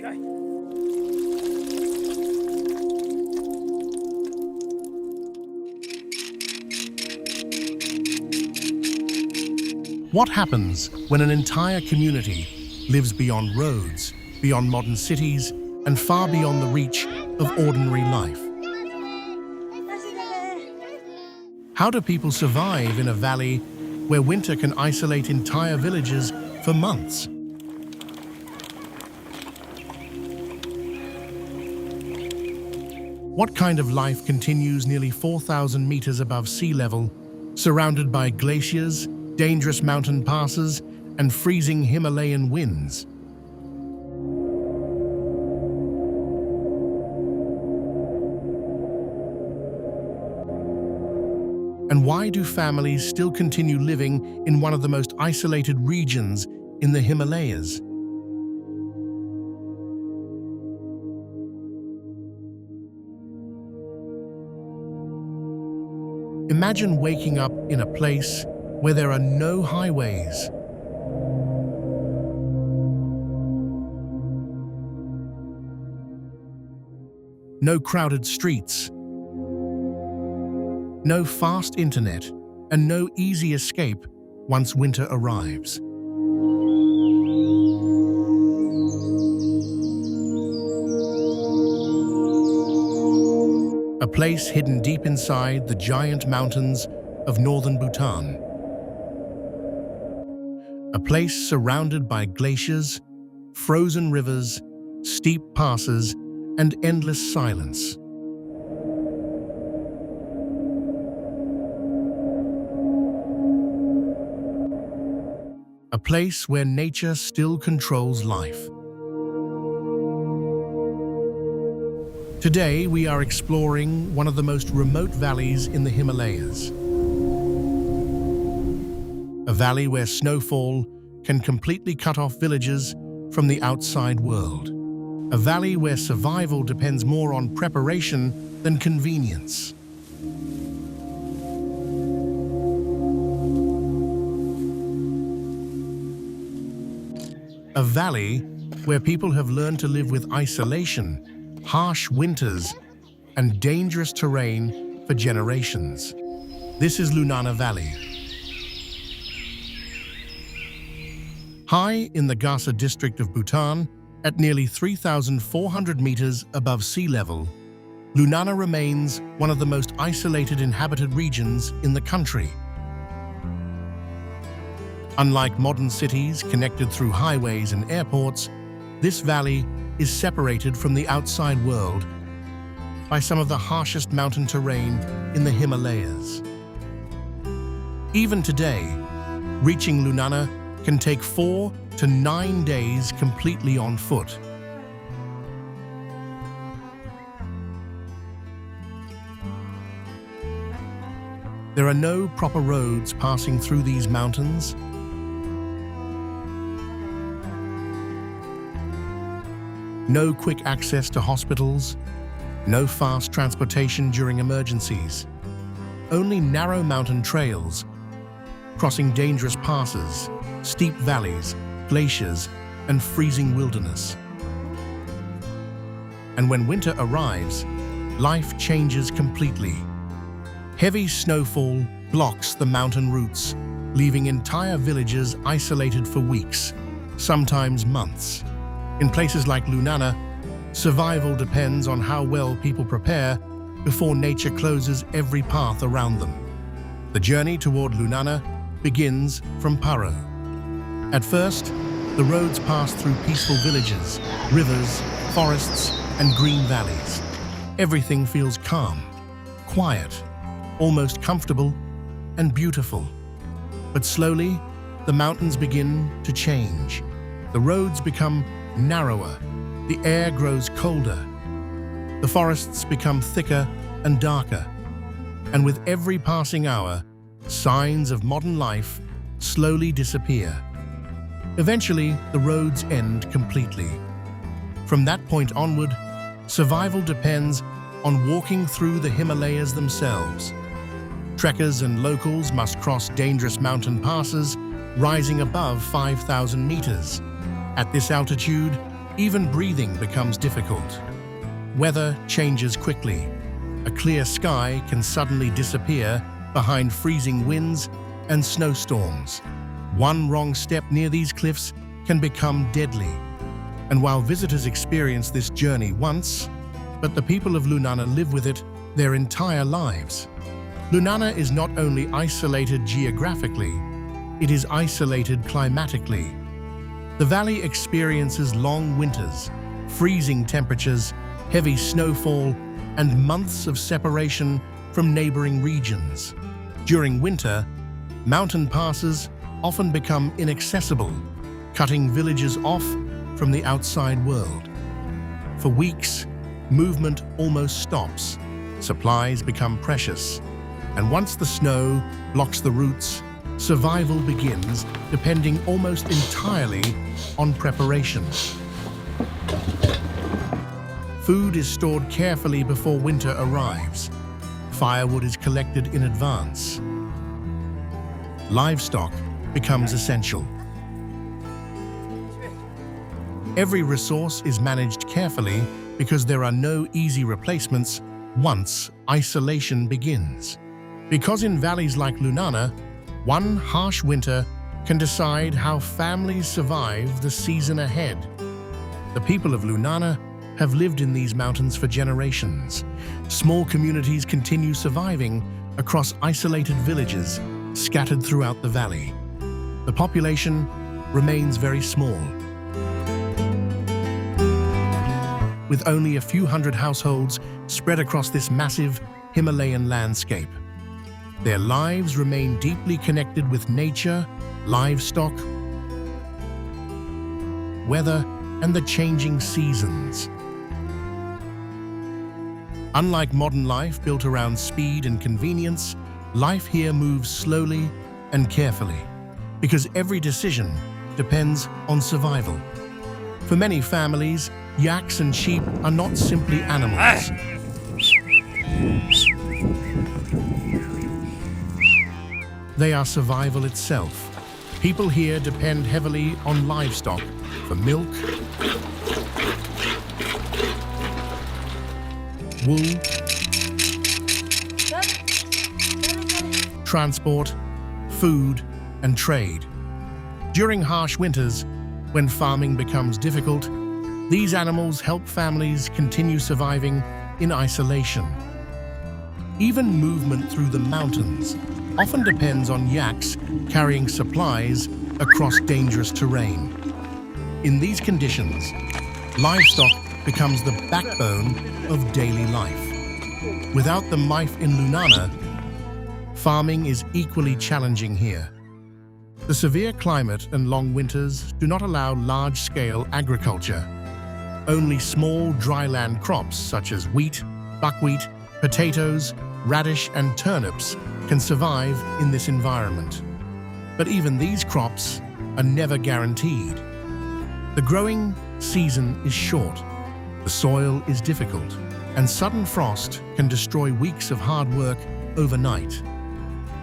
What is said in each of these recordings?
Okay. What happens when an entire community lives beyond roads, beyond modern cities, and far beyond the reach of ordinary life? How do people survive in a valley where winter can isolate entire villages for months? What kind of life continues nearly 4,000 meters above sea level, surrounded by glaciers, dangerous mountain passes, and freezing Himalayan winds? And why do families still continue living in one of the most isolated regions in the Himalayas? Imagine waking up in a place where there are no highways, no crowded streets, no fast internet, and no easy escape once winter arrives. A place hidden deep inside the giant mountains of northern Bhutan. A place surrounded by glaciers, frozen rivers, steep passes, and endless silence. A place where nature still controls life. Today, we are exploring one of the most remote valleys in the Himalayas. A valley where snowfall can completely cut off villages from the outside world. A valley where survival depends more on preparation than convenience. A valley where people have learned to live with isolation, harsh winters, and dangerous terrain for generations. This is Lunana Valley. High in the Gasa district of Bhutan, at nearly 3,400 meters above sea level, Lunana remains one of the most isolated inhabited regions in the country. Unlike modern cities connected through highways and airports, this valley is separated from the outside world by some of the harshest mountain terrain in the Himalayas. Even today, reaching Lunana can take 4 to 9 days completely on foot. There are no proper roads passing through these mountains. No quick access to hospitals, no fast transportation during emergencies. Only narrow mountain trails, crossing dangerous passes, steep valleys, glaciers, and freezing wilderness. And when winter arrives, life changes completely. Heavy snowfall blocks the mountain routes, leaving entire villages isolated for weeks, sometimes months. In places like Lunana, survival depends on how well people prepare before nature closes every path around them. The journey toward Lunana begins from Paro. At first, the roads pass through peaceful villages, rivers, forests, and green valleys. Everything feels calm, quiet, almost comfortable, and beautiful. But slowly, the mountains begin to change. The roads become narrower, the air grows colder, the forests become thicker and darker, and with every passing hour, signs of modern life slowly disappear. Eventually, the roads end completely. From that point onward, survival depends on walking through the Himalayas themselves. Trekkers and locals must cross dangerous mountain passes rising above 5,000 meters. At this altitude, Even breathing becomes difficult. Weather changes quickly. A clear sky can suddenly disappear behind freezing winds and snowstorms. One wrong step near these cliffs can become deadly. And while visitors experience this journey once, but the people of Lunana live with it their entire lives. Lunana is not only isolated geographically, it is isolated climatically. The valley experiences long winters, freezing temperatures, heavy snowfall, and months of separation from neighboring regions. During winter, mountain passes often become inaccessible, cutting villages off from the outside world. For weeks, movement almost stops, supplies become precious, and once the snow blocks the routes, survival begins depending almost entirely on preparation. Food is stored carefully before winter arrives. Firewood is collected in advance. Livestock becomes essential. Every resource is managed carefully because there are no easy replacements once isolation begins. Because in valleys like Lunana, one harsh winter can decide how families survive the season ahead. The people of Lunana have lived in these mountains for generations. Small communities continue surviving across isolated villages scattered throughout the valley. The population remains very small, with only a few hundred households spread across this massive Himalayan landscape. Their lives remain deeply connected with nature, livestock, weather, and the changing seasons. Unlike modern life built around speed and convenience, life here moves slowly and carefully, because every decision depends on survival. For many families, yaks and sheep are not simply animals. They are survival itself. People here depend heavily on livestock for milk, wool, transport, food, and trade. During harsh winters, when farming becomes difficult, these animals help families continue surviving in isolation. Even movement through the mountains often depends on yaks carrying supplies across dangerous terrain. In these conditions, livestock becomes the backbone of daily life. Without the mife in Lunana, farming is equally challenging here. The severe climate and long winters do not allow large-scale agriculture. Only small dryland crops such as wheat, buckwheat, potatoes, radish, and turnips can survive in this environment. But even these crops are never guaranteed. The growing season is short, the soil is difficult, and sudden frost can destroy weeks of hard work overnight.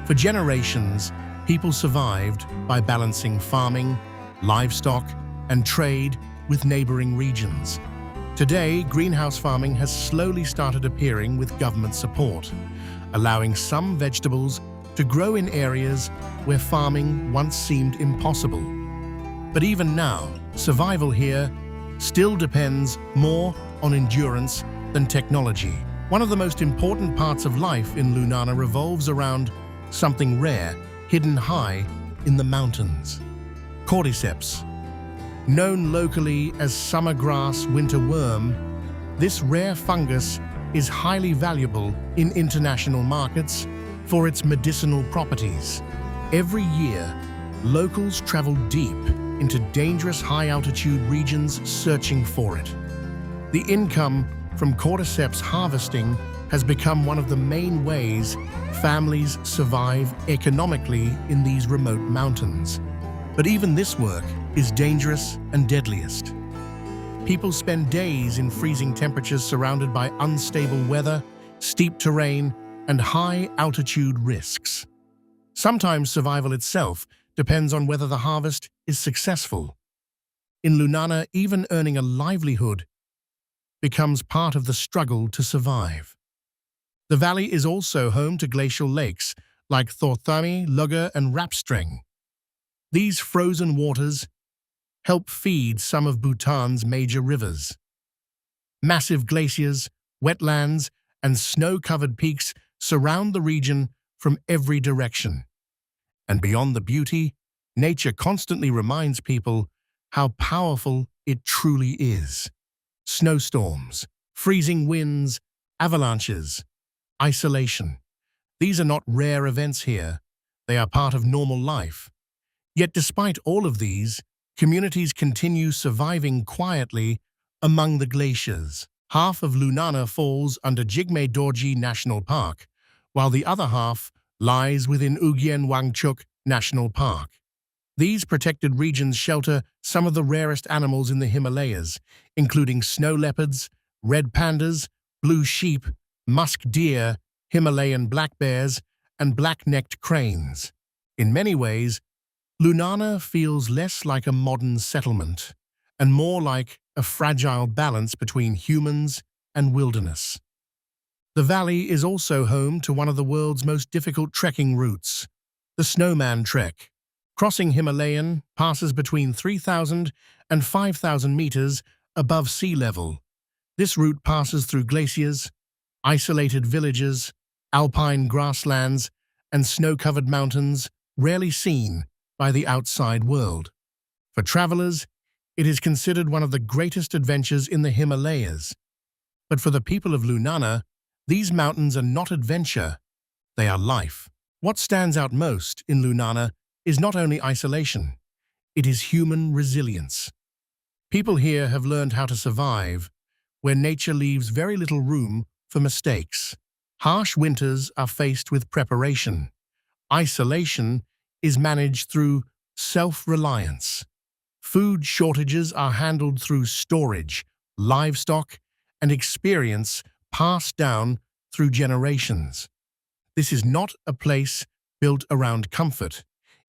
For generations, people survived by balancing farming, livestock, and trade with neighboring regions. Today, greenhouse farming has slowly started appearing with government support, allowing some vegetables to grow in areas where farming once seemed impossible. But even now, survival here still depends more on endurance than technology. One of the most important parts of life in Lunana revolves around something rare, hidden high in the mountains. Cordyceps. Known locally as summer grass winter worm, this rare fungus is highly valuable in international markets for its medicinal properties. Every year, locals travel deep into dangerous high-altitude regions searching for it. The income from Cordyceps harvesting has become one of the main ways families survive economically in these remote mountains. But even this work is dangerous and deadliest. People spend days in freezing temperatures surrounded by unstable weather, steep terrain, and high-altitude risks. Sometimes survival itself depends on whether the harvest is successful. In Lunana, even earning a livelihood becomes part of the struggle to survive. The valley is also home to glacial lakes like Thorthami, Lugger, and Rapstring. These frozen waters help feed some of Bhutan's major rivers. Massive glaciers, wetlands, and snow-covered peaks surround the region from every direction. And beyond the beauty, nature constantly reminds people how powerful it truly is. Snowstorms, freezing winds, avalanches, isolation. These are not rare events here. They are part of normal life. Yet despite all of these, communities continue surviving quietly among the glaciers. Half of Lunana falls under Jigme Dorji National Park, while the other half lies within Ugyen Wangchuk National Park. These protected regions shelter some of the rarest animals in the Himalayas, including snow leopards, red pandas, blue sheep, musk deer, Himalayan black bears, and black-necked cranes. In many ways, Lunana feels less like a modern settlement and more like a fragile balance between humans and wilderness. The valley is also home to one of the world's most difficult trekking routes, the Snowman Trek. Crossing Himalayan passes between 3,000 and 5,000 meters above sea level. This route passes through glaciers, isolated villages, alpine grasslands, and snow-covered mountains rarely seen by the outside world. For travelers, it is considered one of the greatest adventures in the Himalayas. But for the people of Lunana, these mountains are not adventure, they are life. What stands out most in Lunana is not only isolation, it is human resilience. People here have learned how to survive where nature leaves very little room for mistakes. Harsh winters are faced with preparation. Isolation is managed through self-reliance. Food shortages are handled through storage, livestock, and experience passed down through generations. This is not a place built around comfort.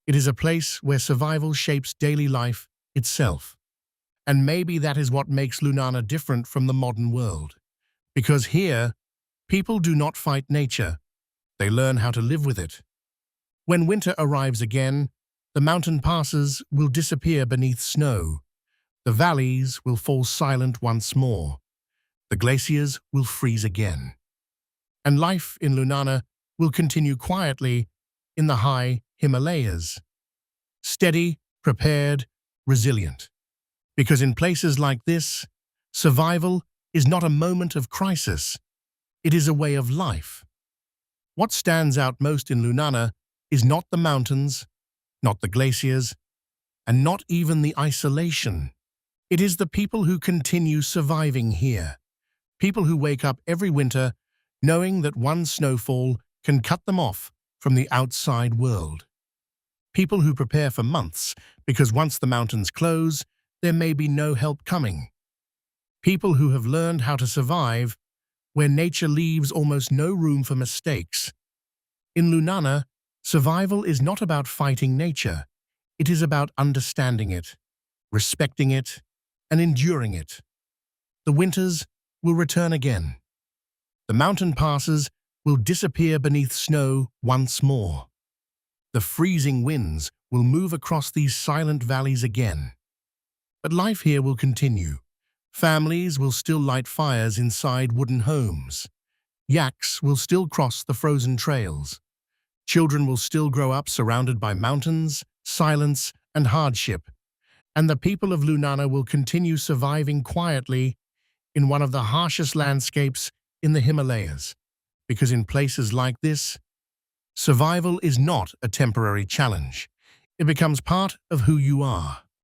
It is a place where survival shapes daily life itself. And maybe that is what makes Lunana different from the modern world. Because here, people do not fight nature. They learn how to live with it. When winter arrives again, the mountain passes will disappear beneath snow. The valleys will fall silent once more. The glaciers will freeze again. And life in Lunana will continue quietly in the high Himalayas. Steady, prepared, resilient. Because in places like this, survival is not a moment of crisis. It is a way of life. What stands out most in Lunana is not the mountains, not the glaciers, and not even the isolation. It is the people who continue surviving here. People who wake up every winter knowing that one snowfall can cut them off from the outside world. People who prepare for months because once the mountains close, there may be no help coming. People who have learned how to survive where nature leaves almost no room for mistakes. In Lunana, survival is not about fighting nature. It is about understanding it, respecting it, and enduring it. The winters will return again. The mountain passes will disappear beneath snow once more. The freezing winds will move across these silent valleys again. But life here will continue. Families will still light fires inside wooden homes. Yaks will still cross the frozen trails. Children will still grow up surrounded by mountains, silence, and hardship. And the people of Lunana will continue surviving quietly in one of the harshest landscapes in the Himalayas. Because in places like this, survival is not a temporary challenge. It becomes part of who you are.